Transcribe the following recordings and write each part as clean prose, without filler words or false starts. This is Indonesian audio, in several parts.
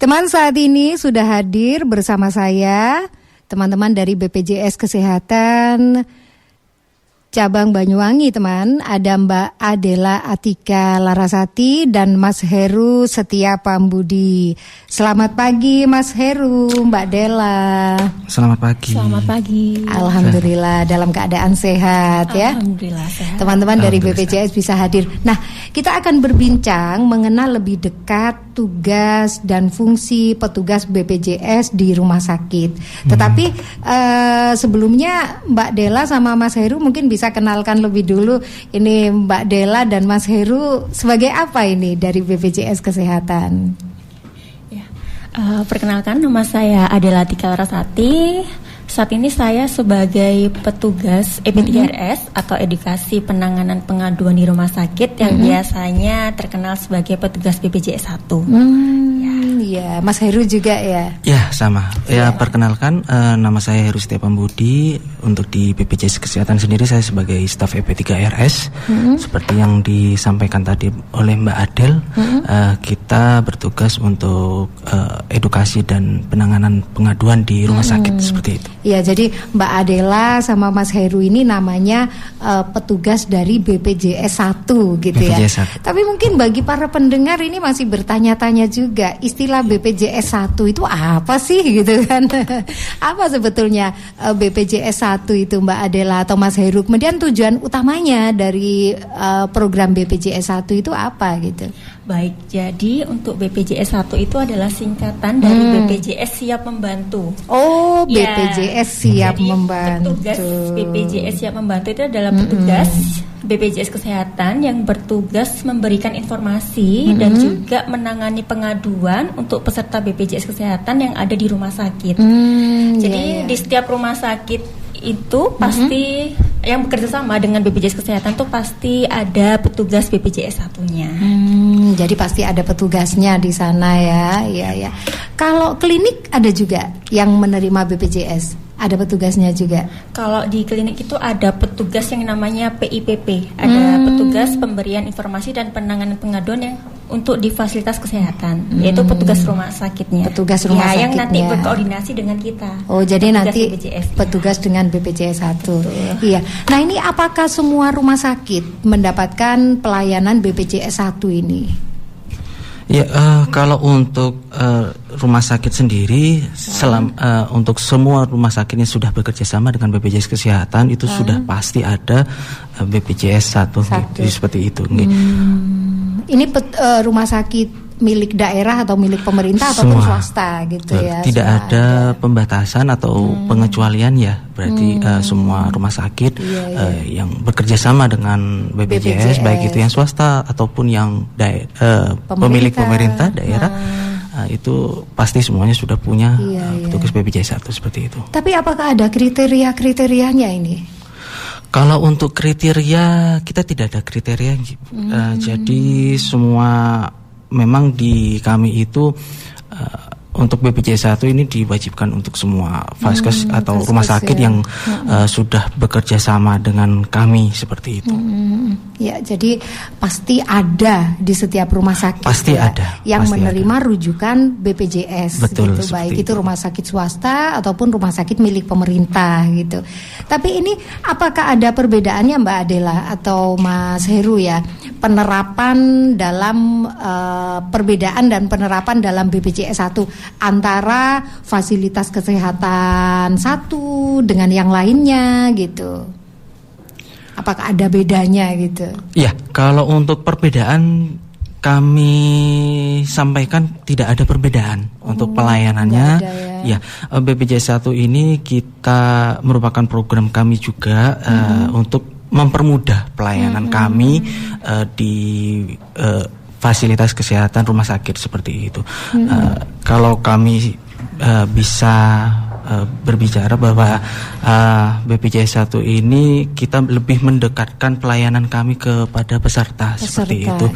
Teman, saat ini sudah hadir bersama saya teman-teman dari BPJS Kesehatan Cabang Banyuwangi, teman. Ada Mbak Adela Atika Larasati dan Mas Heru Setia Pambudi. Selamat pagi Mas Heru, Mbak Dela. Selamat pagi. Selamat pagi. Alhamdulillah dalam keadaan sehat ya. Alhamdulillah sehat. Teman-teman dari BPJS bisa hadir. Nah, kita akan berbincang mengenal lebih dekat tugas dan fungsi petugas BPJS di rumah sakit. Tetapi sebelumnya Mbak Dela sama Mas Heru mungkin bisa kenalkan lebih dulu. Ini Mbak Dela dan Mas Heru sebagai apa ini dari BPJS Kesehatan? Ya, perkenalkan, nama saya Adela Atika Larasati. Saat ini saya sebagai petugas EP3RS atau Edukasi Penanganan Pengaduan di Rumah Sakit yang biasanya terkenal sebagai petugas BPJS 1. Ya, Mas Heru juga ya? Ya, sama. Ya, perkenalkan, nama saya Heru Setia Pambudi. Untuk di BPJS Kesehatan sendiri saya sebagai staf EP3RS. Seperti yang disampaikan tadi oleh Mbak Adel, kita bertugas untuk edukasi dan penanganan pengaduan di rumah sakit, seperti itu. Ya, jadi Mbak Adela sama Mas Heru ini namanya petugas dari BPJS 1 gitu BPJS ya. 1. Tapi mungkin bagi para pendengar ini masih bertanya-tanya juga, istilah BPJS 1 itu apa sih gitu kan? Apa sebetulnya BPJS 1 itu Mbak Adela atau Mas Heru? Kemudian tujuan utamanya dari program BPJS 1 itu apa gitu? Baik, jadi untuk BPJS 1 itu adalah singkatan dari BPJS Siap Membantu. Oh, BPJS Siap jadi Membantu. Petugas BPJS Siap Membantu itu adalah petugas BPJS Kesehatan yang bertugas memberikan informasi dan juga menangani pengaduan untuk peserta BPJS Kesehatan yang ada di rumah sakit. Jadi di setiap rumah sakit itu pasti yang bekerja sama dengan BPJS Kesehatan tuh pasti ada petugas BPJS 1-nya. Jadi pasti ada petugasnya di sana ya. Iya. Kalau klinik ada juga yang menerima BPJS? Ada petugasnya juga? Kalau di klinik itu ada petugas yang namanya PIPP. Ada petugas pemberian informasi dan penanganan pengaduan yang untuk di fasilitas kesehatan, yaitu petugas rumah sakitnya. Petugas rumah sakitnya. Yang nanti berkoordinasi dengan kita. Oh, jadi petugas nanti BPJS, petugas dengan BPJS 1. Iya. Nah, ini apakah semua rumah sakit mendapatkan pelayanan BPJS 1 ini? Ya, kalau untuk rumah sakit sendiri, untuk semua rumah sakit yang sudah bekerja sama dengan BPJS Kesehatan itu sudah pasti ada BPJS 1. Gitu, seperti itu. Ini rumah sakit milik daerah atau milik pemerintah ataupun swasta gitu ya? Tidak ada pembatasan atau pengecualian ya. Berarti semua rumah sakit yang bekerja sama dengan BPJS, baik itu yang swasta ataupun yang pemilik pemerintah daerah, itu pasti semuanya sudah punya petugas BPJS 1 seperti itu. Tapi apakah ada kriteria-kriterianya ini? Kalau untuk kriteria kita tidak ada kriteria, jadi semua memang di kami itu untuk BPJS 1 ini diwajibkan untuk semua vaskes atau rumah sakit yang sudah bekerja sama dengan kami seperti itu. Ya, jadi pasti ada di setiap rumah sakit. Pasti ada yang pasti menerima ada rujukan BPJS. Betul, gitu, baik itu rumah sakit swasta ataupun rumah sakit milik pemerintah gitu. Tapi ini apakah ada perbedaannya Mbak Adela atau Mas Heru ya, penerapan dalam perbedaan dan penerapan dalam BPJS 1 antara fasilitas kesehatan satu dengan yang lainnya gitu? Apakah ada bedanya gitu? Ya, kalau untuk perbedaan kami sampaikan tidak ada perbedaan untuk pelayanannya. Ya, BPJS 1 ini kita merupakan program kami juga untuk mempermudah pelayanan kami di fasilitas kesehatan rumah sakit seperti itu. Kalau kami bisa berbicara bahwa BPJS 1 ini kita lebih mendekatkan pelayanan kami kepada peserta seperti itu.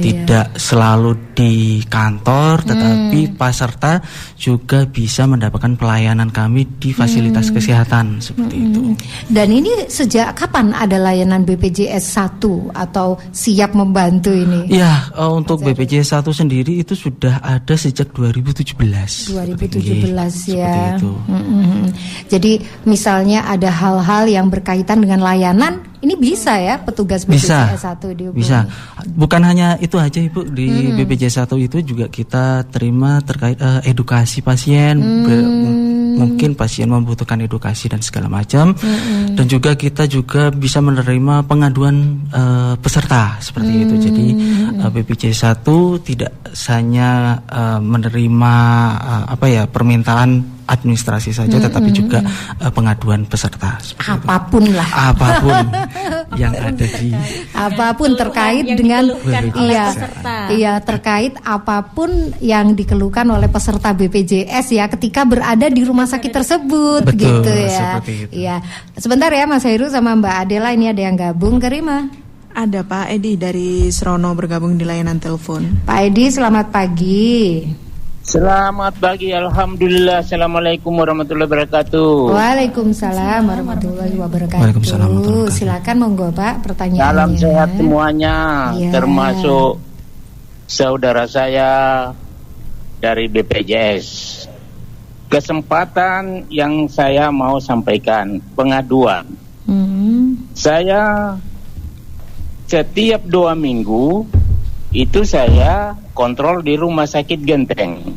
Tidak selalu di kantor, tetapi peserta juga bisa mendapatkan pelayanan kami di fasilitas kesehatan seperti itu. Dan ini sejak kapan ada layanan BPJS 1 atau siap membantu ini? Ya, untuk BPJS 1 sendiri itu sudah ada sejak 2017. 2017 ya. Seperti itu. Jadi misalnya ada hal-hal yang berkaitan dengan layanan, ini bisa ya petugas BPJS 1 dihubungi? Bisa. Bukan hanya itu aja Ibu, di BPJS 1 itu juga kita terima terkait edukasi pasien, mungkin pasien membutuhkan edukasi dan segala macam. Dan juga kita juga bisa menerima pengaduan peserta seperti itu. Jadi BPJS 1 tidak hanya menerima permintaan administrasi saja, tetapi juga pengaduan peserta. Apapun lah. Apapun yang ada di. Apapun terkait dengan terkait apapun yang dikeluhkan oleh peserta BPJS ya ketika berada di rumah sakit tersebut. Betul, gitu ya. Iya. Sebentar ya Mas Heru sama Mbak Adela, ini ada yang gabung. Karima. Ada Pak Edi dari Serono bergabung di layanan telepon. Pak Edi, selamat pagi. Selamat pagi, alhamdulillah. Assalamualaikum warahmatullahi wabarakatuh. Waalaikumsalam warahmatullahi wabarakatuh. Silakan monggo Pak, pertanyaannya. Salam sehat semuanya, termasuk saudara saya dari BPJS. Kesempatan yang saya mau sampaikan, pengaduan. Saya setiap 2 minggu itu saya kontrol di rumah sakit Genteng,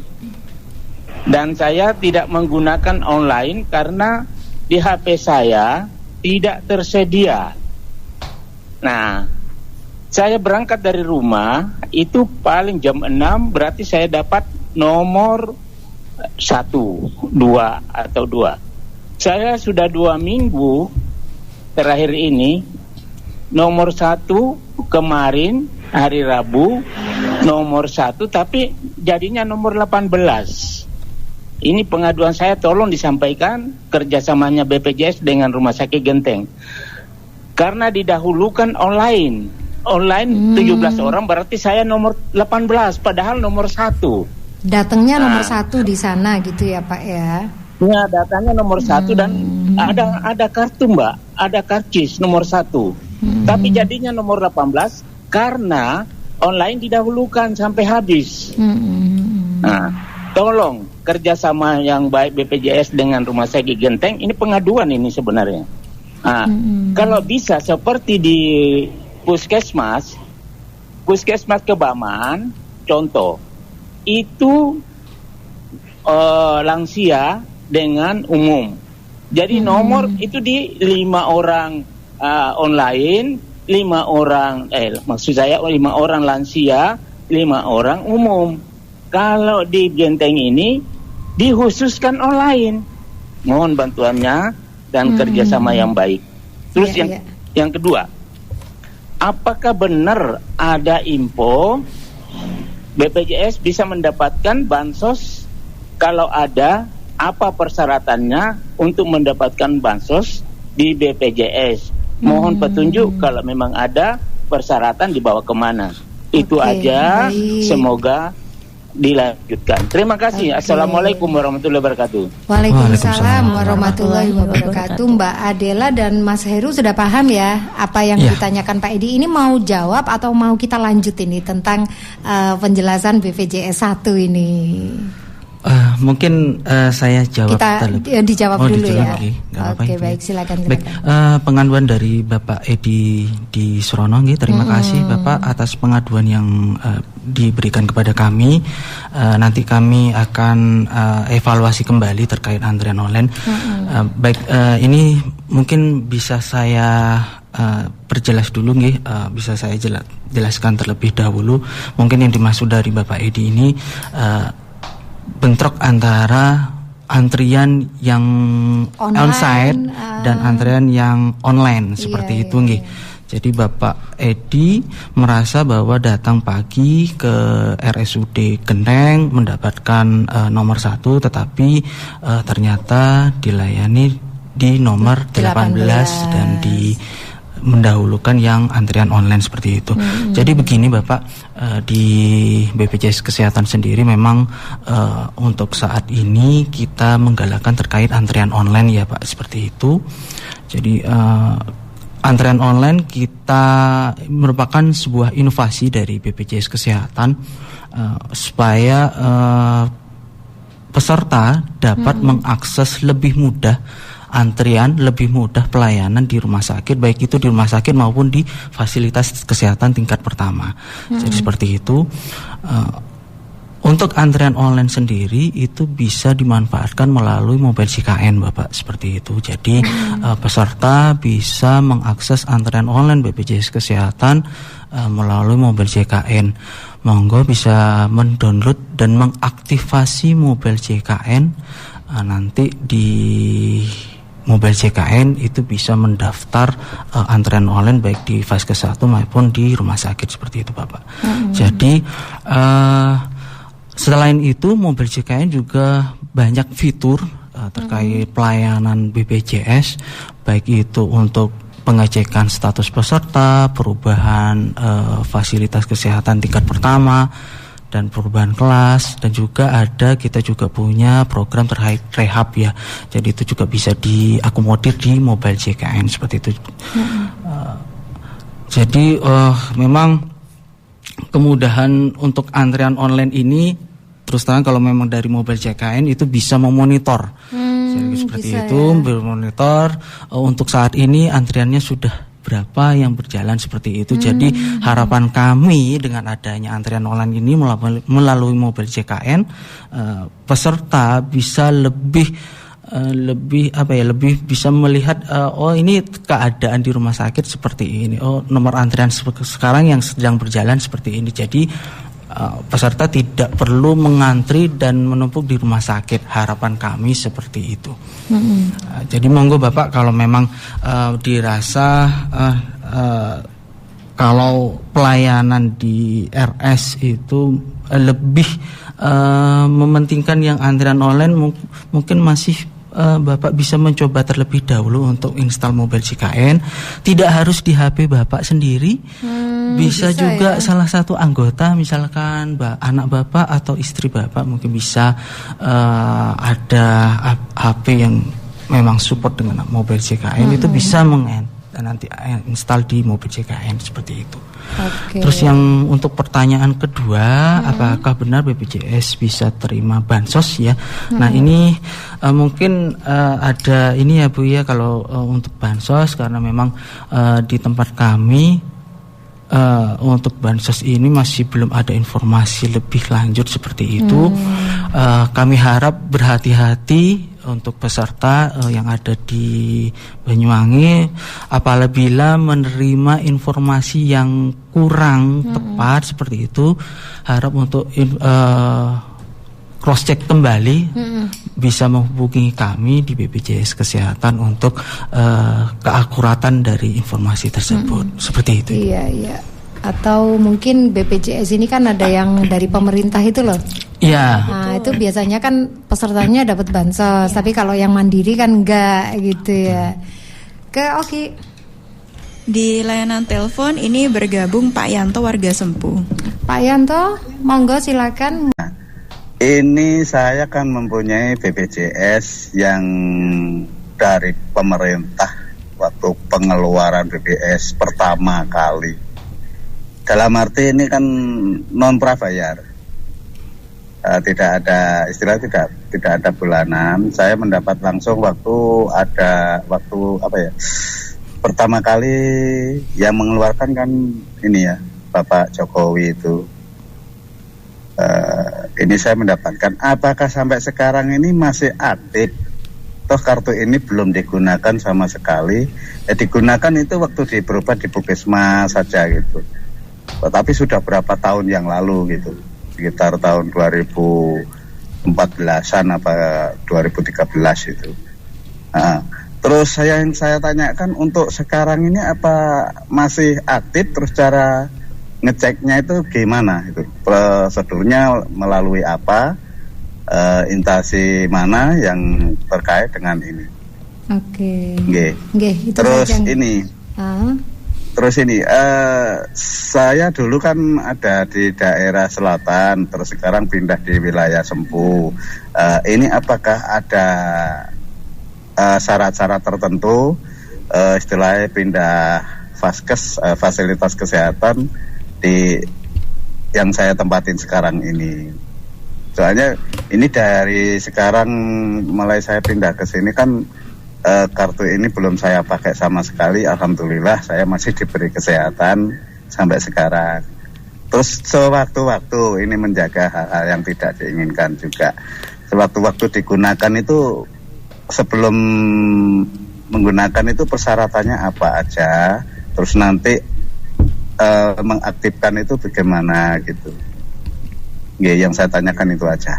dan saya tidak menggunakan online karena di HP saya tidak tersedia. Nah, saya berangkat dari rumah itu paling jam 6, berarti saya dapat nomor 1, 2 atau 2. Saya sudah 2 minggu terakhir ini nomor 1 kemarin hari Rabu nomor 1, tapi jadinya nomor 18. Ini pengaduan saya, tolong disampaikan kerjasamanya BPJS dengan Rumah Sakit Genteng. Karena didahulukan online 17 orang, berarti saya nomor 18 padahal nomor 1. Datangnya nomor 1 di sana gitu ya Pak ya. Ya, datanya nomor 1 dan ada kartu Mbak, ada karcis nomor 1. Tapi jadinya nomor 18 karena online didahulukan sampai habis. Nah, tolong kerjasama yang baik BPJS dengan Rumah Sakit Genteng. Ini pengaduan ini sebenarnya. Nah, kalau bisa seperti di puskesmas Kebaman, contoh, itu lansia dengan umum. Jadi nomor itu di 5 orang online, 5 orang maksud saya 5 orang lansia, 5 orang umum. Kalau di Genteng ini dikhususkan online. Mohon bantuannya dan kerjasama yang baik. Terus yang kedua, apakah benar ada info BPJS bisa mendapatkan bansos? Kalau ada, apa persyaratannya untuk mendapatkan bansos di BPJS? Mohon petunjuk kalau memang ada persyaratan dibawa kemana. Itu aja, semoga dilanjutkan. Terima kasih. Assalamualaikum warahmatullahi wabarakatuh. Waalaikumsalam warahmatullahi wabarakatuh. Mbak Adela dan Mas Heru sudah paham ya apa yang ditanyakan Pak Edi. Ini mau jawab atau mau kita lanjut ini tentang penjelasan BPJS 1 ini? Mungkin saya jawab. Kita dijawab dulu ya. Oke, baik, silakan. Baik, pengaduan dari Bapak Edi di Serono, terima kasih Bapak atas pengaduan yang diberikan kepada kami. Nanti kami akan evaluasi kembali terkait antrian online. Baik, ini mungkin bisa saya perjelas dulu bisa saya jelaskan terlebih dahulu. Mungkin yang dimaksud dari Bapak Edi ini bentrok antara antrian yang onsite dan antrian yang online seperti itu nggih. Jadi Bapak Edi merasa bahwa datang pagi ke RSUD Genteng mendapatkan nomor 1, tetapi ternyata dilayani di nomor 18 dan mendahulukan yang antrian online seperti itu. Jadi begini Bapak, di BPJS Kesehatan sendiri memang untuk saat ini kita menggalakkan terkait antrian online ya Pak, seperti itu. Jadi antrian online kita merupakan sebuah inovasi dari BPJS Kesehatan supaya peserta dapat mengakses lebih mudah antrian, lebih mudah pelayanan di rumah sakit, baik itu di rumah sakit maupun di fasilitas kesehatan tingkat pertama. Jadi seperti itu. Untuk antrian online sendiri itu bisa dimanfaatkan melalui mobile JKN Bapak, seperti itu. Jadi peserta bisa mengakses antrian online BPJS Kesehatan melalui mobile JKN. Monggo bisa mendownload dan mengaktifasi mobile JKN. Nanti di mobile JKN itu bisa mendaftar antrian online baik di Vaskes 1 maupun di rumah sakit, seperti itu Bapak. Jadi selain itu, mobile JKN juga banyak fitur terkait pelayanan BPJS, baik itu untuk pengecekan status peserta, perubahan fasilitas kesehatan tingkat pertama, dan perubahan kelas, dan juga kita juga punya program terkait rehab ya. Jadi itu juga bisa diakomodir di mobile JKN, seperti itu. Jadi memang kemudahan untuk antrian online ini, terus terang kalau memang dari mobile JKN itu bisa memonitor, seperti bisa, itu, memonitor untuk saat ini antriannya sudah berapa yang berjalan, seperti itu. Jadi harapan kami dengan adanya antrian online ini melalui mobile JKN, peserta bisa lebih bisa melihat oh ini keadaan di rumah sakit seperti ini, oh nomor antrian sekarang yang sedang berjalan seperti ini. Jadi peserta tidak perlu mengantri dan menumpuk di rumah sakit. Harapan kami seperti itu. Jadi monggo Bapak, kalau memang dirasa kalau pelayanan di RS itu lebih mementingkan yang antrian online, mungkin masih Bapak bisa mencoba terlebih dahulu untuk install mobile JKN. Tidak harus di HP Bapak sendiri, bisa juga ya, salah satu anggota, misalkan anak Bapak atau istri Bapak mungkin bisa ada HP yang memang support dengan mobile JKN, itu bisa nanti install di mobile JKN, seperti itu. Terus yang untuk pertanyaan kedua, apakah benar BPJS bisa terima bansos ya? Nah ini mungkin ada ini ya Bu ya, kalau untuk bansos, karena memang di tempat kami untuk bansos ini masih belum ada informasi lebih lanjut seperti itu. Kami harap berhati-hati untuk peserta yang ada di Banyuwangi, apabila menerima informasi yang kurang tepat seperti itu, harap untuk cross check kembali, bisa menghubungi kami di BPJS Kesehatan untuk keakuratan dari informasi tersebut, seperti itu. Iya. Atau mungkin BPJS ini kan ada yang dari pemerintah itu loh. Iya. Nah itu biasanya kan pesertanya dapat bansos, tapi kalau yang mandiri kan enggak gitu ya. Oke. Di layanan telepon ini bergabung Pak Yanto, warga Sempu. Pak Yanto, monggo silakan. Ini saya kan mempunyai BPJS yang dari pemerintah waktu pengeluaran BPJS pertama kali. Dalam arti ini kan non prabayar, tidak ada istilah, tidak ada bulanan. Saya mendapat langsung waktu pertama kali yang mengeluarkan kan ini ya Bapak Jokowi itu. Ini saya mendapatkan. Apakah sampai sekarang ini masih aktif? Toh kartu ini belum digunakan sama sekali. Digunakan itu waktu berubah di Puskesmas saja gitu. Tetapi sudah berapa tahun yang lalu gitu, sekitar tahun 2014-an apa 2013 itu. Terus yang saya tanyakan untuk sekarang ini apa masih aktif, terus cara ngeceknya itu gimana itu? Prosedurnya melalui apa? Instansi mana yang terkait dengan ini? Oke. Nggih. Terus ini. Terus ini, saya dulu kan ada di daerah selatan, terus sekarang pindah di wilayah Sempu. Ini apakah ada syarat-syarat tertentu, istilahnya pindah vaskes, fasilitas kesehatan di yang saya tempatin sekarang ini? Soalnya ini dari sekarang mulai saya pindah ke sini kan, kartu ini belum saya pakai sama sekali. Alhamdulillah saya masih diberi kesehatan sampai sekarang. Terus sewaktu-waktu ini menjaga hal-hal yang tidak diinginkan juga. Sewaktu-waktu digunakan itu, sebelum menggunakan itu persyaratannya apa aja, terus nanti mengaktifkan itu bagaimana gitu. Yang saya tanyakan itu aja.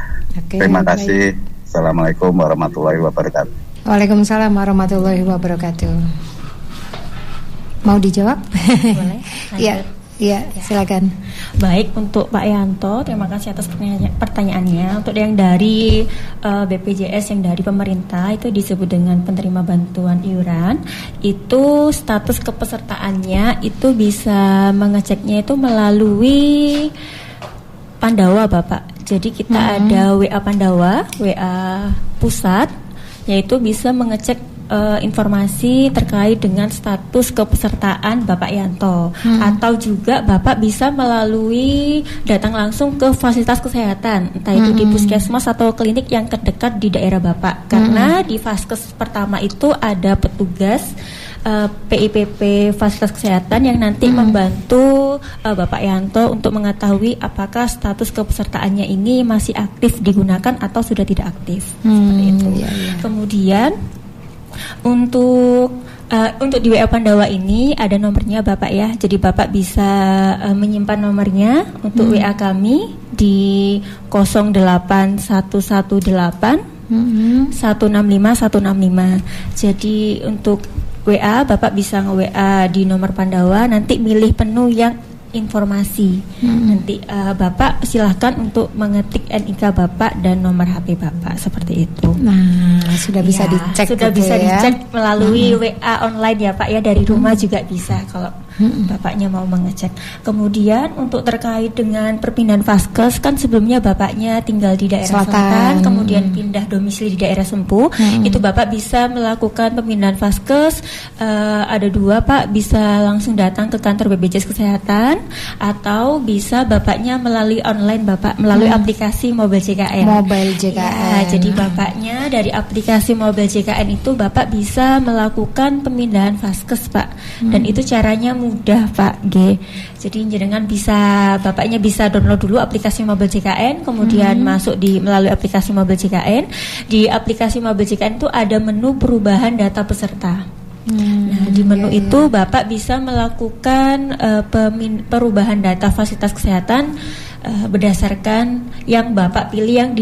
Terima kasih. Assalamualaikum warahmatullahi wabarakatuh. Waalaikumsalam warahmatullahi wabarakatuh. Mau dijawab? Boleh. Iya, silakan. Baik, untuk Pak Yanto, terima kasih atas pertanyaannya. Untuk yang dari BPJS yang dari pemerintah itu disebut dengan penerima bantuan iuran, itu status kepesertaannya itu bisa mengeceknya itu melalui Pandawa, Bapak. Jadi kita ada WA Pandawa, WA pusat, yaitu bisa mengecek informasi terkait dengan status kepesertaan Bapak Yanto. Atau juga Bapak bisa melalui datang langsung ke fasilitas kesehatan, entah itu di puskesmas atau klinik yang terdekat di daerah Bapak. Karena di vaskes pertama itu ada petugas PIPP fasilitas kesehatan yang nanti membantu Bapak Yanto untuk mengetahui apakah status kepesertaannya ini masih aktif digunakan atau sudah tidak aktif. Seperti itu. Kemudian untuk di WA Pandawa ini ada nomornya Bapak ya. Jadi Bapak bisa menyimpan nomornya untuk WA kami di 08118 165 165. Jadi untuk WA Bapak bisa nge-WA di nomor Pandawa, nanti milih menu yang informasi. Nanti Bapak silahkan untuk mengetik NIK Bapak dan nomor HP Bapak, seperti itu. Nah, sudah bisa dicek. Sudah bisa dicek melalui WA online ya Pak ya, dari rumah juga bisa kalau Bapaknya mau mengecek. Kemudian untuk terkait dengan perpindahan vaskes, kan sebelumnya Bapaknya tinggal di daerah Selatan, kemudian pindah domisili di daerah Sempu. Itu Bapak bisa melakukan pemindahan vaskes. Ada dua Pak, bisa langsung datang ke kantor BPJS Kesehatan, atau bisa Bapaknya melalui online Bapak, melalui aplikasi Mobile JKN. Ya, jadi Bapaknya dari aplikasi Mobile JKN itu Bapak bisa melakukan pemindahan vaskes Pak. Dan itu caranya mudah Pak G. Jadi jenengan bisa, Bapaknya bisa download dulu aplikasi Mobile JKN, kemudian masuk melalui aplikasi Mobile JKN. Di aplikasi Mobile JKN itu ada menu perubahan data peserta. Nah, di menu itu Bapak bisa melakukan perubahan data fasilitas kesehatan berdasarkan yang Bapak pilih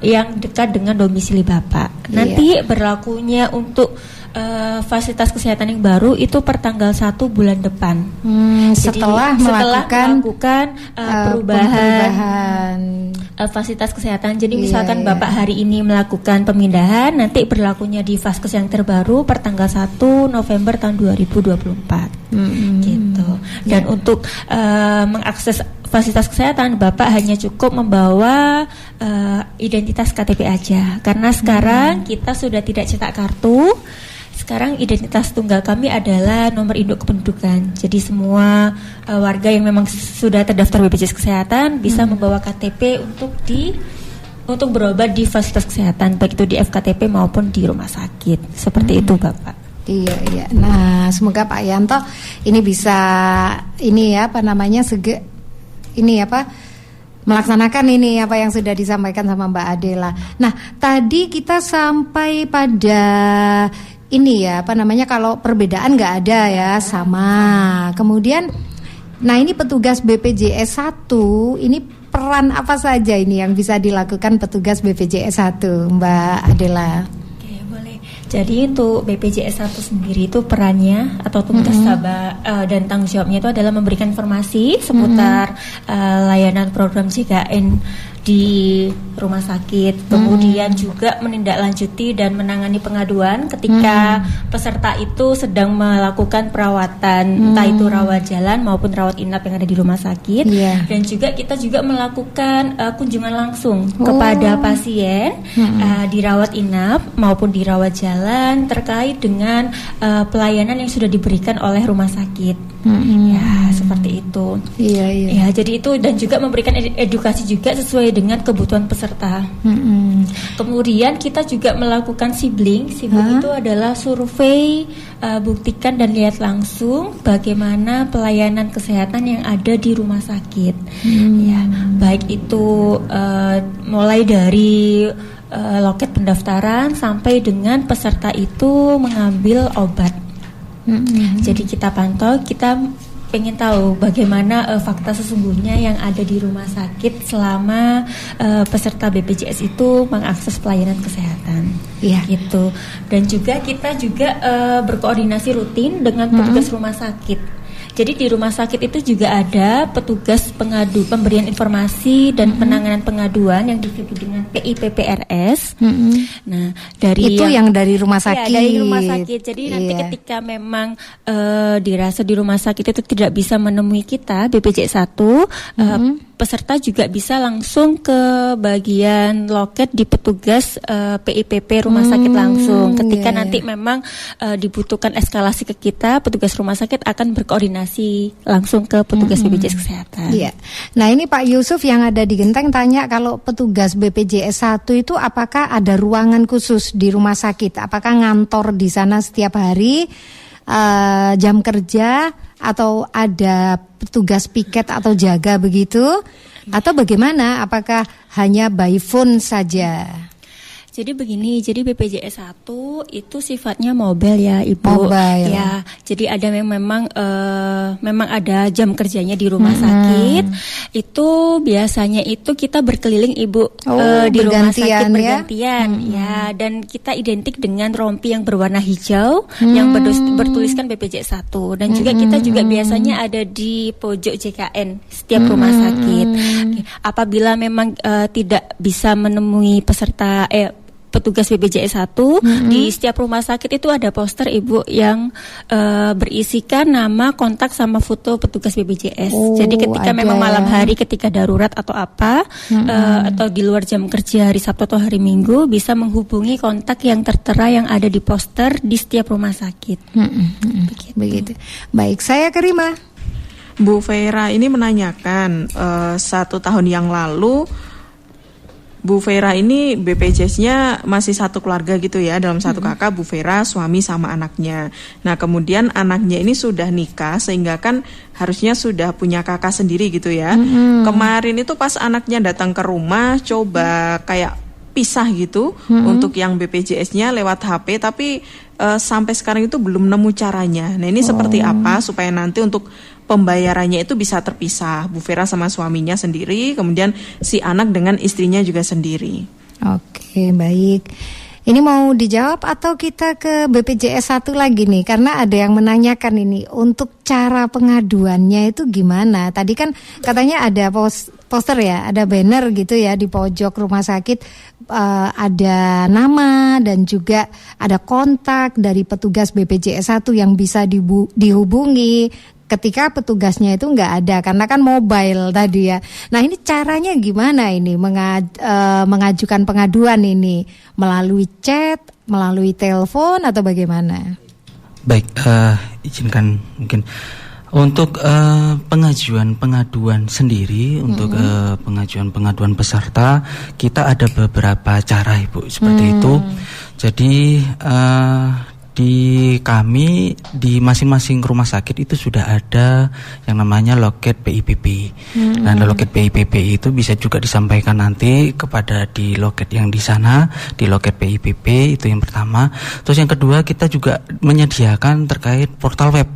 yang dekat dengan domisili Bapak. Nanti berlakunya untuk fasilitas kesehatan yang baru itu per tanggal 1 bulan depan. Setelah melakukan perubahan fasilitas kesehatan. Jadi misalkan Bapak hari ini melakukan pemindahan, nanti berlakunya di vaskes yang terbaru per tanggal 1 November tahun 2024. Gitu. Dan untuk mengakses fasilitas kesehatan, Bapak hanya cukup membawa identitas KTP aja. Karena sekarang kita sudah tidak cetak kartu. Sekarang identitas tunggal kami adalah nomor induk kependudukan. Jadi semua warga yang memang sudah terdaftar BPJS Kesehatan bisa membawa KTP untuk berobat di fasilitas kesehatan, baik itu di FKTP maupun di rumah sakit. Seperti itu Bapak. Iya. Nah, semoga Pak Yanto ini bisa melaksanakan ini apa yang sudah disampaikan sama Mbak Adela. Nah, tadi kita sampai pada ini kalau perbedaan nggak ada ya, sama. Kemudian, nah ini petugas BPJS 1, ini peran apa saja ini yang bisa dilakukan petugas BPJS 1, Mbak Adela? Oke, boleh. Jadi untuk BPJS 1 sendiri itu perannya atau tugas dan tanggung jawabnya itu adalah memberikan informasi seputar layanan program JKN di rumah sakit, kemudian juga menindaklanjuti dan menangani pengaduan ketika peserta itu sedang melakukan perawatan, entah itu rawat jalan maupun rawat inap yang ada di rumah sakit, dan juga kita juga melakukan kunjungan langsung kepada pasien dirawat inap maupun dirawat jalan terkait dengan pelayanan yang sudah diberikan oleh rumah sakit. Ya, seperti itu. Ya, jadi itu, dan juga memberikan edukasi juga sesuai dengan kebutuhan peserta. Kemudian kita juga melakukan sibling. Sibling itu adalah survei, buktikan dan lihat langsung bagaimana pelayanan kesehatan yang ada di rumah sakit. Ya, baik itu mulai dari loket pendaftaran sampai dengan peserta itu mengambil obat. Jadi kita pantau, kita pengen tahu bagaimana fakta sesungguhnya yang ada di rumah sakit selama peserta BPJS itu mengakses pelayanan kesehatan. Gitu. Dan juga kita juga berkoordinasi rutin dengan petugas rumah sakit. Jadi di rumah sakit itu juga ada petugas pemberian informasi dan penanganan pengaduan yang disebut dengan PIPPRS. Nah, dari itu yang dari rumah sakit. Ya, dari rumah sakit. Jadi nanti ketika memang dirasa di rumah sakit itu tidak bisa menemui kita BPJS 1, peserta juga bisa langsung ke bagian loket di petugas PIPP rumah sakit langsung. Ketika nanti memang dibutuhkan eskalasi ke kita, petugas rumah sakit akan berkoordinasi langsung ke petugas BPJS Kesehatan. Nah, ini Pak Yusuf yang ada di Genteng tanya, kalau petugas BPJS 1 itu apakah ada ruangan khusus di rumah sakit? Apakah ngantor di sana setiap hari, jam kerja, atau ada petugas piket atau jaga begitu? Atau bagaimana? Apakah hanya by phone saja? Jadi begini, jadi BPJS 1 itu sifatnya mobile ya Ibu. Mobile. Ya, jadi ada memang ada jam kerjanya di rumah sakit. Itu biasanya itu kita berkeliling Ibu di rumah sakit bergantian ya, dan kita identik dengan rompi yang berwarna hijau yang bertuliskan BPJS 1, dan juga kita juga biasanya ada di pojok JKN setiap rumah sakit. Apabila memang tidak bisa menemui peserta petugas BPJS 1, di setiap rumah sakit itu ada poster Ibu yang berisikan nama, kontak sama foto petugas BPJS. Jadi ketika memang malam hari ketika darurat atau apa atau di luar jam kerja hari Sabtu atau hari Minggu, bisa menghubungi kontak yang tertera yang ada di poster di setiap rumah sakit. Begitu. Baik, saya ke Rima. Bu Vera ini menanyakan 1 tahun yang lalu Bu Vera ini BPJS-nya masih satu keluarga gitu ya, dalam satu kakak, Bu Vera, suami sama anaknya. Nah kemudian anaknya ini sudah nikah sehingga kan harusnya sudah punya kakak sendiri gitu ya. Kemarin itu pas anaknya datang ke rumah coba kayak pisah gitu untuk yang BPJS-nya lewat HP, tapi sampai sekarang itu belum nemu caranya. Nah ini seperti apa supaya nanti untuk pembayarannya itu bisa terpisah, Bu Vera sama suaminya sendiri, kemudian si anak dengan istrinya juga sendiri. Oke, baik. Ini mau dijawab atau kita ke BPJS 1 lagi nih? Karena ada yang menanyakan ini, untuk cara pengaduannya itu gimana? Tadi kan katanya ada poster ya, ada banner gitu ya di pojok rumah sakit, ada nama dan juga ada kontak dari petugas BPJS 1 yang bisa dihubungi ketika petugasnya itu nggak ada, karena kan mobile tadi ya. Nah ini caranya gimana ini mengajukan pengaduan ini? Melalui chat, melalui telepon atau bagaimana? Baik, izinkan mungkin untuk pengaduan sendiri, untuk pengaduan peserta, kita ada beberapa cara Ibu seperti itu. Jadi di kami di masing-masing rumah sakit itu sudah ada yang namanya loket PIPP. Nah, loket PIPP itu bisa juga disampaikan nanti kepada di loket yang di sana, di loket PIPP itu yang pertama. Terus yang kedua, kita juga menyediakan terkait portal web.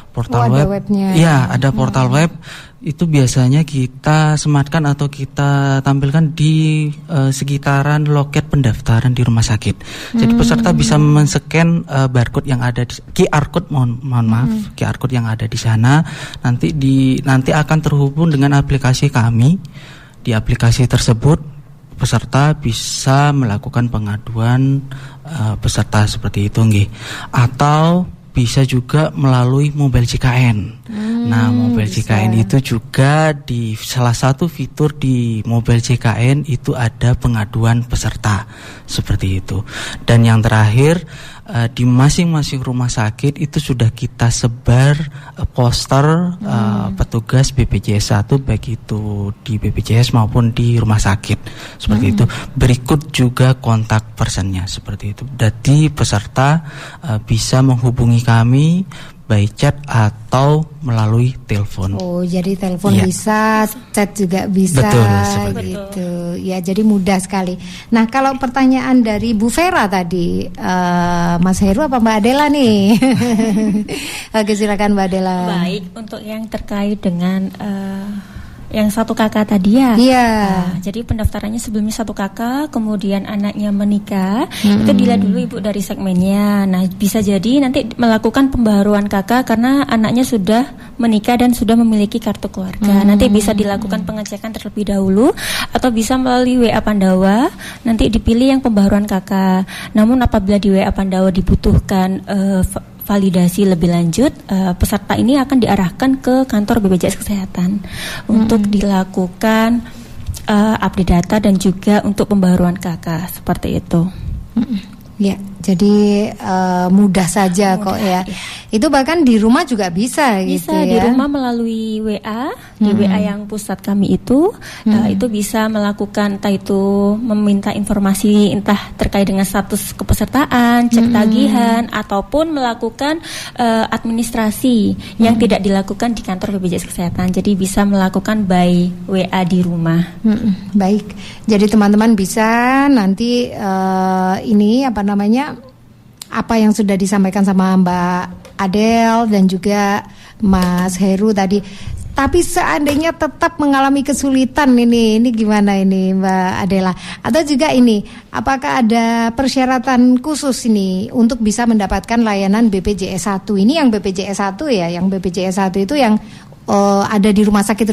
Portal web. Webnya. Iya, ada portal web Itu biasanya kita sematkan atau kita tampilkan di sekitaran loket pendaftaran di rumah sakit. Jadi peserta bisa men-scan barcode yang ada di QR code, mohon maaf, QR code yang ada di sana. Nanti akan terhubung dengan aplikasi kami. Di aplikasi tersebut peserta bisa melakukan pengaduan peserta seperti itu, nggih. Atau bisa juga melalui mobile JKN. Nah, mobile JKN itu juga di salah satu fitur di mobile JKN itu ada pengaduan peserta seperti itu. Dan yang terakhir di masing-masing rumah sakit itu sudah kita sebar poster petugas BPJS 1 baik itu di BPJS maupun di rumah sakit seperti itu. Berikut juga kontak personnya seperti itu. Jadi peserta bisa menghubungi kami by chat atau melalui telepon. Oh, jadi telepon bisa, chat juga bisa. Betul, gitu. Ya, jadi mudah sekali. Nah, kalau pertanyaan dari Bu Vera tadi, Mas Heru apa Mbak Adela nih? Oke, silakan Mbak Adela. Baik, untuk yang terkait dengan yang 1 kakak tadi ya. Iya. Nah, jadi pendaftarannya sebelumnya 1 kakak, kemudian anaknya menikah, itu dilihat dulu ibu dari segmennya. Nah, bisa jadi nanti melakukan pembaruan kakak karena anaknya sudah menikah dan sudah memiliki kartu keluarga. Nanti bisa dilakukan pengecekan terlebih dahulu atau bisa melalui WA Pandawa. Nanti dipilih yang pembaruan kakak. Namun apabila di WA Pandawa dibutuhkan validasi lebih lanjut, peserta ini akan diarahkan ke kantor BPJS Kesehatan untuk dilakukan update data dan juga untuk pembaruan KK seperti itu. Ya, jadi mudah saja kok ya. Itu bahkan di rumah juga bisa gitu ya. Bisa di rumah melalui WA, di WA yang pusat kami itu bisa melakukan entah itu meminta informasi entah terkait dengan status kepesertaan, cek tagihan ataupun melakukan administrasi yang tidak dilakukan di kantor BPJS Kesehatan. Jadi bisa melakukan by WA di rumah. Baik. Jadi teman-teman bisa nanti ini apa yang sudah disampaikan sama Mbak Adel dan juga Mas Heru tadi. Tapi seandainya tetap mengalami kesulitan ini gimana ini Mbak Adela? Atau juga ini, apakah ada persyaratan khusus ini untuk bisa mendapatkan layanan BPJS 1? Ini yang BPJS 1 ya, yang BPJS 1 itu yang ada di rumah sakit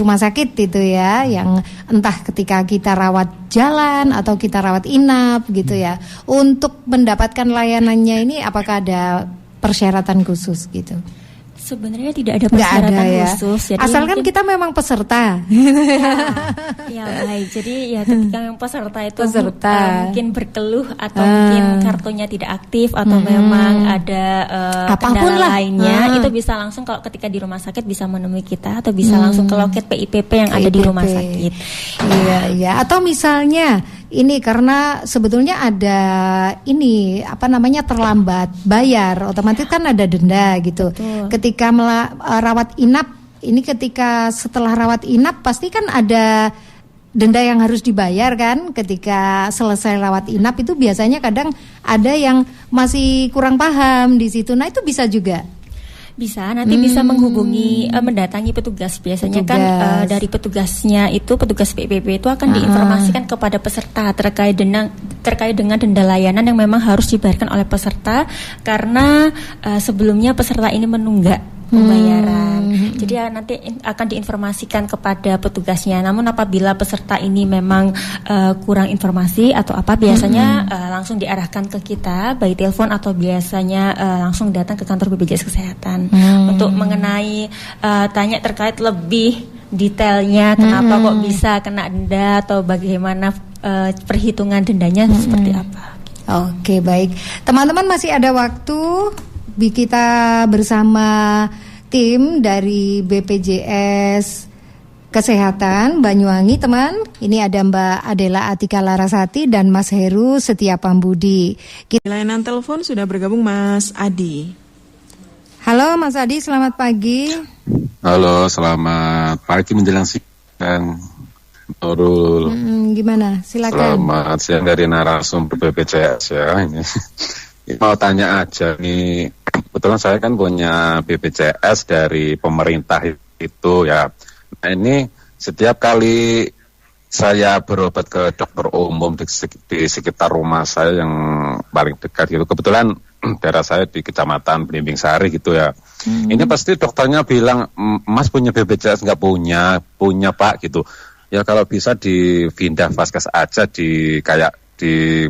itu ya, yang entah ketika kita rawat jalan atau kita rawat inap gitu ya. Untuk mendapatkan layanannya ini apakah ada persyaratan khusus gitu? Sebenarnya tidak ada persyaratan khusus. Jadi asalkan kita memang peserta. Ya baik. Jadi ya ketika memang peserta itu mungkin berkeluh atau mungkin kartunya tidak aktif atau memang ada kendala lainnya, itu bisa langsung kalau ketika di rumah sakit bisa menemui kita atau bisa langsung ke loket PIPP yang ada di rumah sakit. Iya. Atau misalnya ini karena sebetulnya ada ini terlambat bayar, otomatis kan ada denda gitu. Betul. Ketika rawat inap, ini ketika setelah rawat inap pasti kan ada denda yang harus dibayar kan. Ketika selesai rawat inap itu biasanya kadang ada yang masih kurang paham di situ. Nah, itu bisa juga. Bisa, nanti bisa menghubungi, mendatangi petugas. Biasanya kan dari petugasnya itu, petugas PPP itu akan diinformasikan kepada peserta terkait dengan denda layanan yang memang harus dibayarkan oleh peserta karena sebelumnya peserta ini menunggak pembayaran. Jadi nanti akan diinformasikan kepada petugasnya. Namun apabila peserta ini memang kurang informasi atau apa, biasanya langsung diarahkan ke kita by telepon atau biasanya langsung datang ke kantor BPJS Kesehatan untuk mengenai tanya terkait lebih detailnya kenapa kok bisa kena denda atau bagaimana perhitungan dendanya seperti apa. Oke, baik. Teman-teman masih ada waktu. Kita bersama tim dari BPJS Kesehatan Banyuwangi, teman. Ini ada Mbak Adela Atika Larasati dan Mas Heru Setiapambudi. Layanan telepon sudah bergabung Mas Adi. Halo Mas Adi, selamat pagi. Halo, selamat pagi menjelang siang. Nurul. Gimana? Silakan. Selamat siang dari narasumber BPJS ya ini. Mau tanya aja nih, kebetulan saya kan punya BPJS dari pemerintah itu ya. ini setiap kali saya berobat ke dokter umum di sekitar rumah saya yang paling dekat gitu. Kebetulan daerah saya di Kecamatan Belimbing Sari gitu ya. Ini pasti dokternya bilang, Mas punya BPJS? Nggak punya Pak gitu. Ya kalau bisa dipindah vaskes aja di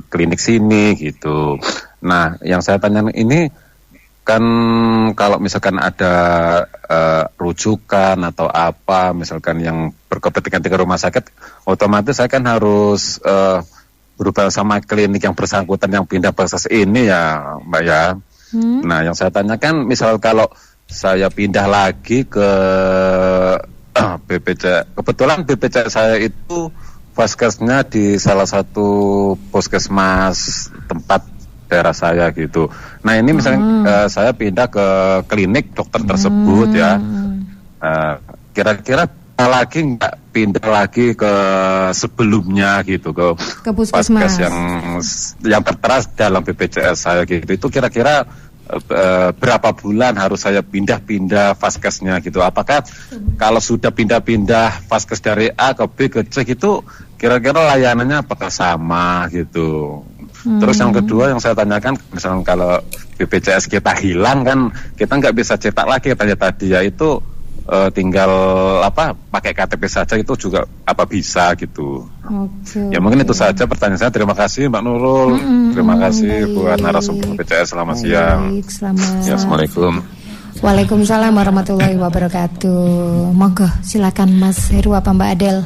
klinik sini gitu. Nah yang saya tanya ini kan kalau misalkan ada rujukan atau apa misalkan yang berkepentingan di rumah sakit, otomatis saya kan harus berubah sama klinik yang bersangkutan yang pindah vaskes ini ya Mbak ya. Nah yang saya tanyakan misal kalau saya pindah lagi ke BPJS, kebetulan BPJS saya itu vaskesnya di salah satu puskesmas tempat daerah saya gitu. Nah ini misalnya saya pindah ke klinik dokter tersebut ya, kira-kira lagi nggak pindah lagi ke sebelumnya gitu ke puskesmas yang tertera dalam BPJS saya gitu. Itu kira-kira berapa bulan harus saya pindah-pindah vaskesnya gitu? Apakah kalau sudah pindah-pindah vaskes dari A ke B ke C gitu, kira-kira layanannya apakah sama gitu? Terus yang kedua yang saya tanyakan, misalnya kalau BPJS kita hilang kan, kita nggak bisa cetak lagi katanya tadi ya, itu tinggal pakai KTP saja itu juga apa bisa gitu. Ya mungkin itu saja pertanyaan saya. Terima kasih Mbak Nurul. Terima kasih buat narasumber BPJS. Selamat siang. Ya, Assalamualaikum. Waalaikumsalam warahmatullahi wabarakatuh. Monggo silakan Mas Heru apa Mbak Adel.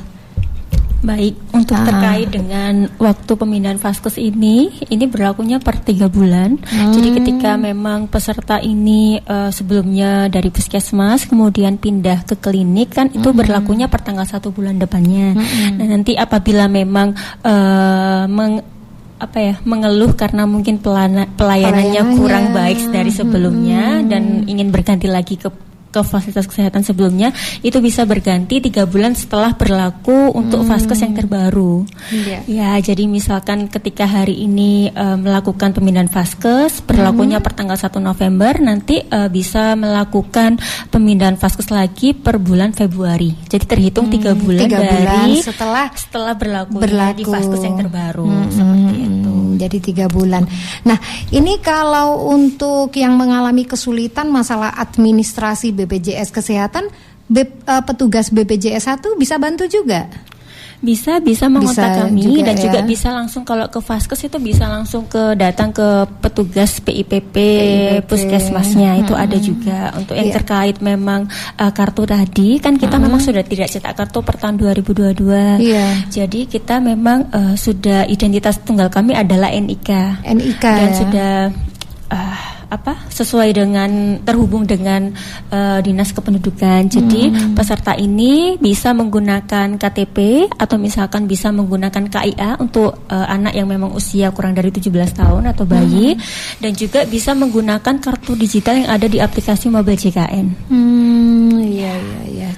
Baik, untuk terkait dengan waktu pemindahan vaskes ini berlakunya per 3 bulan. Jadi ketika memang peserta ini sebelumnya dari puskesmas kemudian pindah ke klinik kan itu berlakunya per tanggal 1 bulan depannya. Nah nanti apabila memang mengeluh karena mungkin pelayanannya kurang baik dari sebelumnya dan ingin berganti lagi ke fasilitas kesehatan sebelumnya, itu bisa berganti 3 bulan setelah berlaku untuk vaskes yang terbaru. Ya, jadi misalkan ketika hari ini melakukan pemindahan vaskes, berlakunya per tanggal 1 November, nanti bisa melakukan pemindahan vaskes lagi per bulan Februari. Jadi terhitung 3 bulan dari setelah berlaku di vaskes yang terbaru. Seperti itu. Jadi 3 bulan. Nah, ini kalau untuk yang mengalami kesulitan masalah administrasi BPJS Kesehatan, petugas BPJS 1 bisa bantu juga? Bisa mengontak kami dan juga bisa langsung kalau ke vaskes itu bisa langsung datang ke petugas PIPP puskesmasnya itu ada juga. Untuk yang terkait memang kartu tadi kan kita memang sudah tidak cetak kartu per tahun 2022. Jadi kita memang sudah identitas tunggal kami adalah NIK. Dan sudah sesuai dengan terhubung dengan dinas kependudukan. Jadi peserta ini bisa menggunakan KTP atau misalkan bisa menggunakan KIA untuk anak yang memang usia kurang dari 17 tahun atau bayi, dan juga bisa menggunakan kartu digital yang ada di aplikasi Mobile JKN.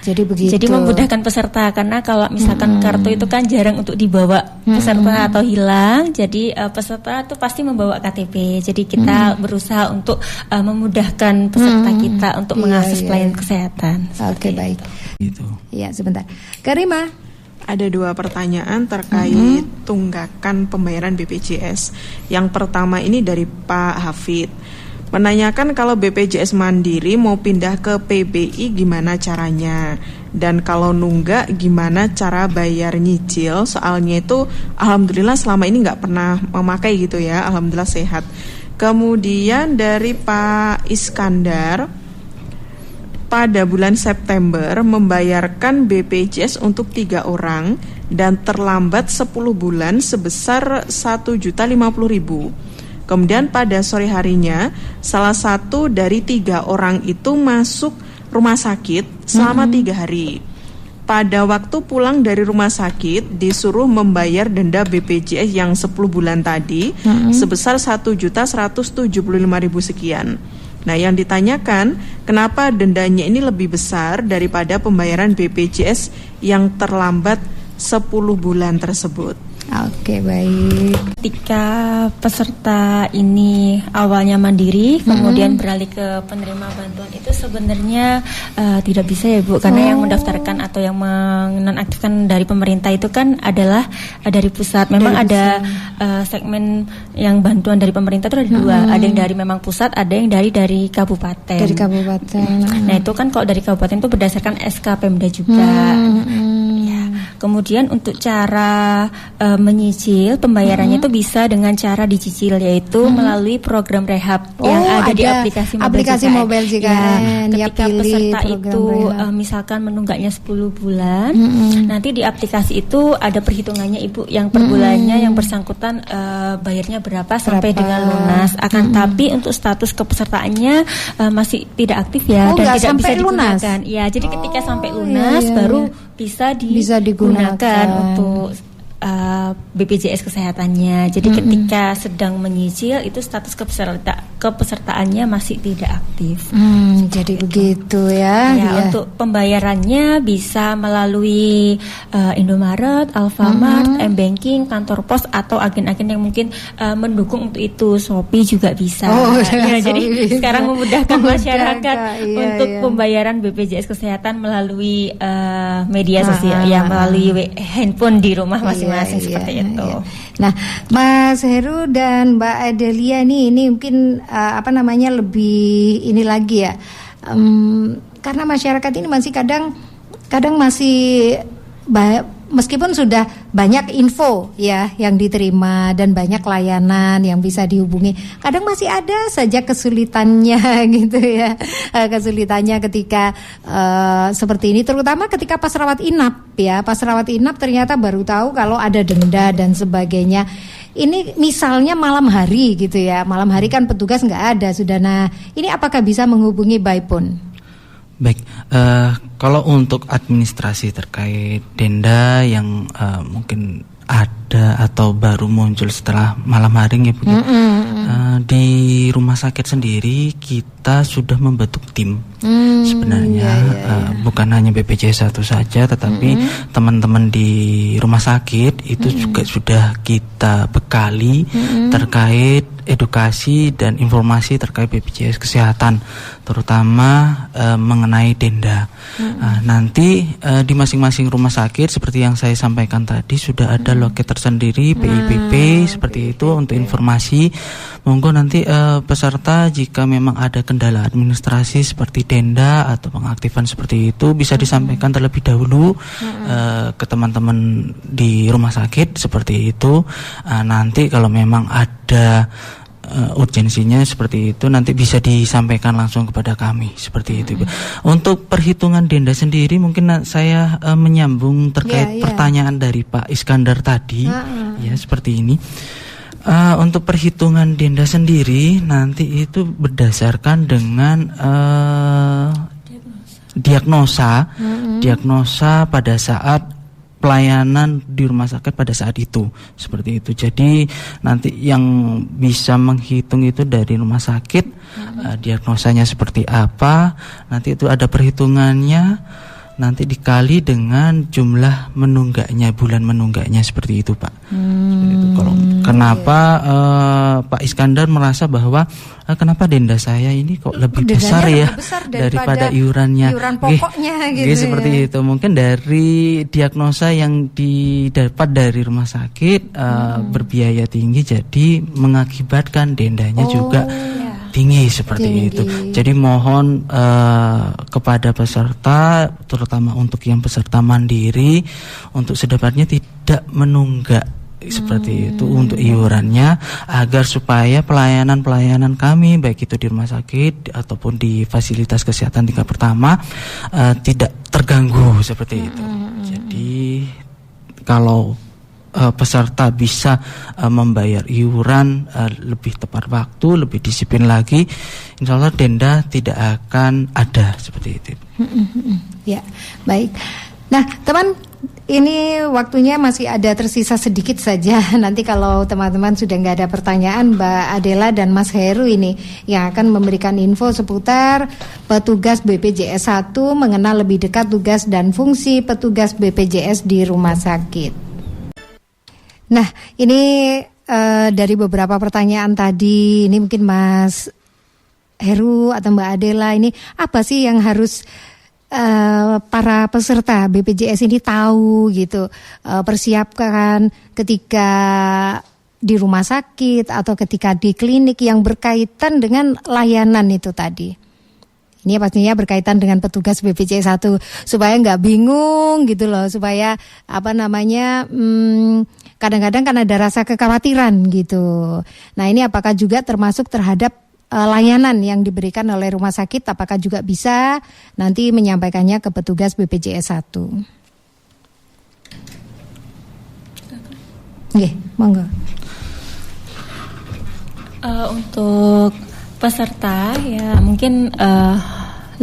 Jadi begitu. Jadi memudahkan peserta karena kalau misalkan kartu itu kan jarang untuk dibawa peserta atau hilang. Jadi peserta itu pasti membawa KTP. Jadi kita berusaha untuk memudahkan peserta kita untuk mengakses pelayanan kesehatan. Oke, baik. Gitu. Ya, sebentar. Karima, ada 2 pertanyaan terkait tunggakan pembayaran BPJS. Yang pertama ini dari Pak Hafid. Menanyakan kalau BPJS Mandiri mau pindah ke PBI gimana caranya, dan kalau nunggak gimana cara bayar nyicil. Soalnya itu alhamdulillah selama ini nggak pernah memakai gitu ya, alhamdulillah sehat. Kemudian dari Pak Iskandar, pada bulan September membayarkan BPJS untuk 3 orang dan terlambat 10 bulan sebesar 1.050.000. Kemudian pada sore harinya salah satu dari 3 orang itu masuk rumah sakit selama 3 hari. Pada waktu pulang dari rumah sakit disuruh membayar denda BPJS yang 10 bulan tadi sebesar 1.175.000 sekian. Nah, yang ditanyakan kenapa dendanya ini lebih besar daripada pembayaran BPJS yang terlambat 10 bulan tersebut. Oke, baik. Ketika peserta ini awalnya mandiri, kemudian beralih ke penerima bantuan itu sebenarnya tidak bisa ya Bu, karena yang mendaftarkan atau yang menonaktifkan dari pemerintah itu kan adalah dari pusat. Memang ada segmen yang bantuan dari pemerintah itu ada dua, ada yang dari memang pusat, ada yang dari kabupaten. Dari kabupaten. Nah itu kan kalau dari kabupaten itu berdasarkan SK Pemda juga. Ya. Kemudian untuk cara menyicil pembayarannya itu bisa dengan cara dicicil, yaitu melalui program rehab yang ada di aplikasi mobile JKN. Ya, ketika peserta itu misalkan menunggaknya 10 bulan, nanti di aplikasi itu ada perhitungannya Ibu, yang per bulannya yang bersangkutan bayarnya berapa sampai dengan lunas. Akan tapi untuk status kepesertaannya masih tidak aktif ya, dan tidak bisa digunakan. Ya, jadi ketika sampai lunas baru bisa digunakan untuk BPJS kesehatannya. Jadi ketika sedang menyicil itu status kepesertaannya masih tidak aktif. Jadi begitu ya. Untuk pembayarannya bisa melalui Indomaret, Alfamart, M-Banking, kantor pos atau agen-agen yang mungkin mendukung untuk itu. Shopee juga bisa. Jadi sekarang memudahkan masyarakat untuk pembayaran BPJS kesehatan melalui media sosial, melalui handphone di rumah masing-masing seperti itu. Nah, Mas Heru dan Mbak Adelia ini mungkin lebih ini lagi ya, karena masyarakat ini masih kadang masih meskipun sudah banyak info ya yang diterima dan banyak layanan yang bisa dihubungi, kadang masih ada saja kesulitannya gitu ya, kesulitannya ketika seperti ini, terutama ketika pas rawat inap ya, pas rawat inap ternyata baru tahu kalau ada denda dan sebagainya. Ini misalnya malam hari gitu ya, malam hari kan petugas nggak ada sudah. Nah ini apakah bisa menghubungi by phone? Baik, kalau untuk administrasi terkait denda yang mungkin ada atau baru muncul setelah malam hari ya Bu, di rumah sakit sendiri kita sudah membentuk tim sebenarnya, bukan hanya BPJS 1 saja, tetapi teman-teman di rumah sakit itu juga sudah kita bekali terkait edukasi dan informasi terkait BPJS kesehatan, terutama mengenai denda. Nanti di masing-masing rumah sakit seperti yang saya sampaikan tadi sudah ada loket tersendiri PIPP seperti itu untuk informasi. Monggo nanti peserta jika memang ada kendala administrasi seperti denda atau pengaktifan seperti itu bisa disampaikan terlebih dahulu ke teman-teman di rumah sakit seperti itu. Nanti kalau memang ada urgensinya seperti itu nanti bisa disampaikan langsung kepada kami seperti itu. Untuk perhitungan denda sendiri mungkin saya menyambung terkait pertanyaan dari Pak Iskandar tadi ya seperti ini. Untuk perhitungan denda sendiri nanti itu berdasarkan dengan diagnosa pada saat pelayanan di rumah sakit pada saat itu seperti itu. Jadi nanti yang bisa menghitung itu dari rumah sakit, diagnosanya seperti apa, nanti itu ada perhitungannya, nanti dikali dengan jumlah menunggaknya, bulan menunggaknya seperti itu Pak. Seperti itu. Kalau kenapa Pak Iskandar merasa bahwa kenapa denda saya ini kok lebih besar ya daripada iuran pokoknya gitu seperti itu. Mungkin dari diagnosa yang didapat dari rumah sakit berbiaya tinggi, jadi mengakibatkan dendanya juga tinggi seperti itu. Jadi mohon kepada peserta, terutama untuk yang peserta mandiri, untuk sedapat-dapadnya tidak menunggak seperti itu untuk iurannya, agar supaya pelayanan kami baik itu di rumah sakit ataupun di fasilitas kesehatan tingkat pertama tidak terganggu seperti itu. Jadi kalau peserta bisa membayar iuran lebih tepat waktu, lebih disiplin lagi, insya Allah denda tidak akan ada seperti itu. Ya, baik. Nah, teman, ini waktunya masih ada tersisa sedikit saja. Nanti kalau teman-teman sudah nggak ada pertanyaan, Mbak Adela dan Mas Heru ini yang akan memberikan info seputar petugas BPJS 1 mengenal lebih dekat tugas dan fungsi petugas BPJS di rumah sakit. Nah, ini dari beberapa pertanyaan tadi, ini mungkin Mas Heru atau Mbak Adela, ini apa sih yang harus para peserta BPJS ini tahu gitu, persiapkan ketika di rumah sakit atau ketika di klinik yang berkaitan dengan layanan itu tadi. Ini pastinya berkaitan dengan petugas BPJS 1 supaya nggak bingung gitu loh, supaya kadang-kadang kan ada rasa kekhawatiran gitu. Nah, ini apakah juga termasuk terhadap layanan yang diberikan oleh rumah sakit, apakah juga bisa nanti menyampaikannya ke petugas BPJS 1. Nggih, monggo. Untuk peserta ya mungkin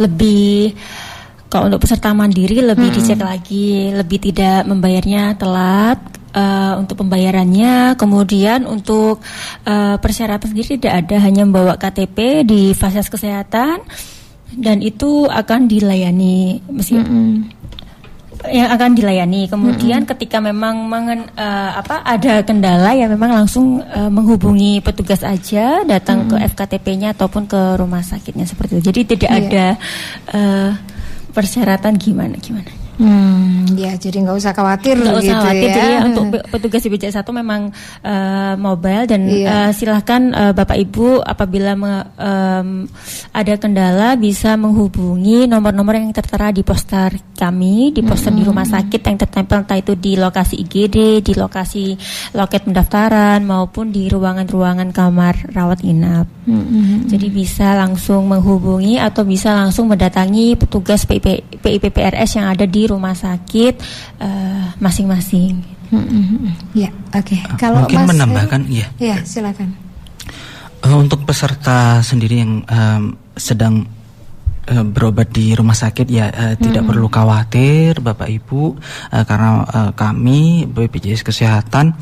lebih, kalau untuk peserta mandiri lebih dicek lagi, lebih tidak membayarnya telat. Untuk pembayarannya, kemudian untuk persyaratan sendiri tidak ada, hanya membawa KTP di fasilitas kesehatan dan itu akan dilayani yang akan dilayani. Kemudian ketika memang ada kendala ya memang langsung menghubungi petugas aja, datang ke FKTP-nya ataupun ke rumah sakitnya seperti itu. Jadi tidak ada persyaratan gimana. Ya, jadi nggak usah khawatir gitu ya. Jadi untuk petugas BPJS 1 memang mobile dan silahkan Bapak Ibu apabila ada kendala bisa menghubungi nomor-nomor yang tertera di poster kami, di poster di rumah sakit yang tertempel, entah itu di lokasi IGD, di lokasi loket pendaftaran maupun di ruangan-ruangan kamar rawat inap. Jadi bisa langsung menghubungi atau bisa langsung mendatangi petugas PIPPRS yang ada di rumah sakit masing-masing. Ya, oke. Kalau mungkin Mas menambahkan, ya silakan. Untuk peserta sendiri yang sedang berobat di rumah sakit tidak perlu khawatir Bapak Ibu, karena kami BPJS Kesehatan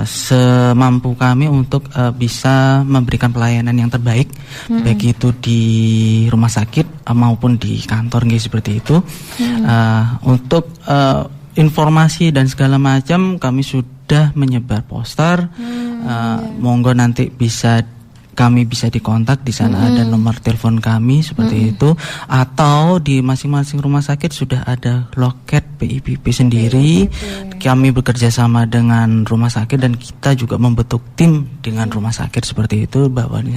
semampu kami untuk bisa memberikan pelayanan yang terbaik, baik itu di rumah sakit maupun di kantor seperti itu. Untuk informasi dan segala macam kami sudah menyebar poster. Monggo nanti kami bisa dikontak, di sana ada nomor telepon kami seperti itu, atau di masing-masing rumah sakit sudah ada loket PIPP sendiri. Kami bekerja sama dengan rumah sakit dan kita juga membentuk tim dengan rumah sakit seperti itu, bahwa di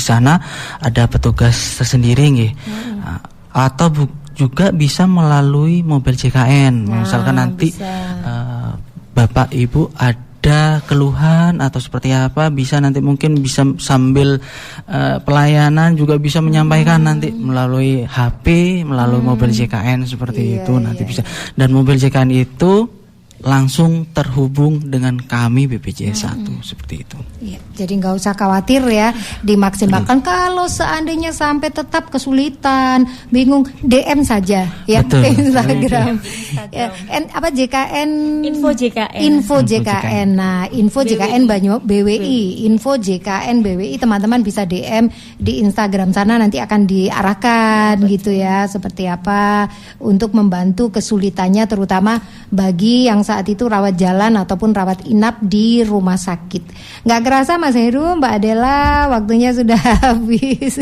sana ada petugas tersendiri atau juga bisa melalui mobil JKN. Misalkan nanti Bapak Ibu ada keluhan atau seperti apa, bisa nanti mungkin bisa sambil pelayanan juga bisa menyampaikan nanti melalui HP, melalui mobil JKN seperti itu nanti bisa. Dan mobil JKN itu langsung terhubung dengan kami BPJS 1 seperti itu. Iya, jadi nggak usah khawatir ya, dimaksimalkan. Kalau seandainya sampai tetap kesulitan, bingung, DM saja ya ke Instagram. JKN Info JKN. Nah, Info JKN BWI, Info JKN BWI, teman-teman bisa DM di Instagram sana, nanti akan diarahkan gitu ya, seperti apa untuk membantu kesulitannya, terutama bagi yang saat itu rawat jalan ataupun rawat inap di rumah sakit. Nggak kerasa Mas Heru, Mbak Adela, waktunya sudah habis.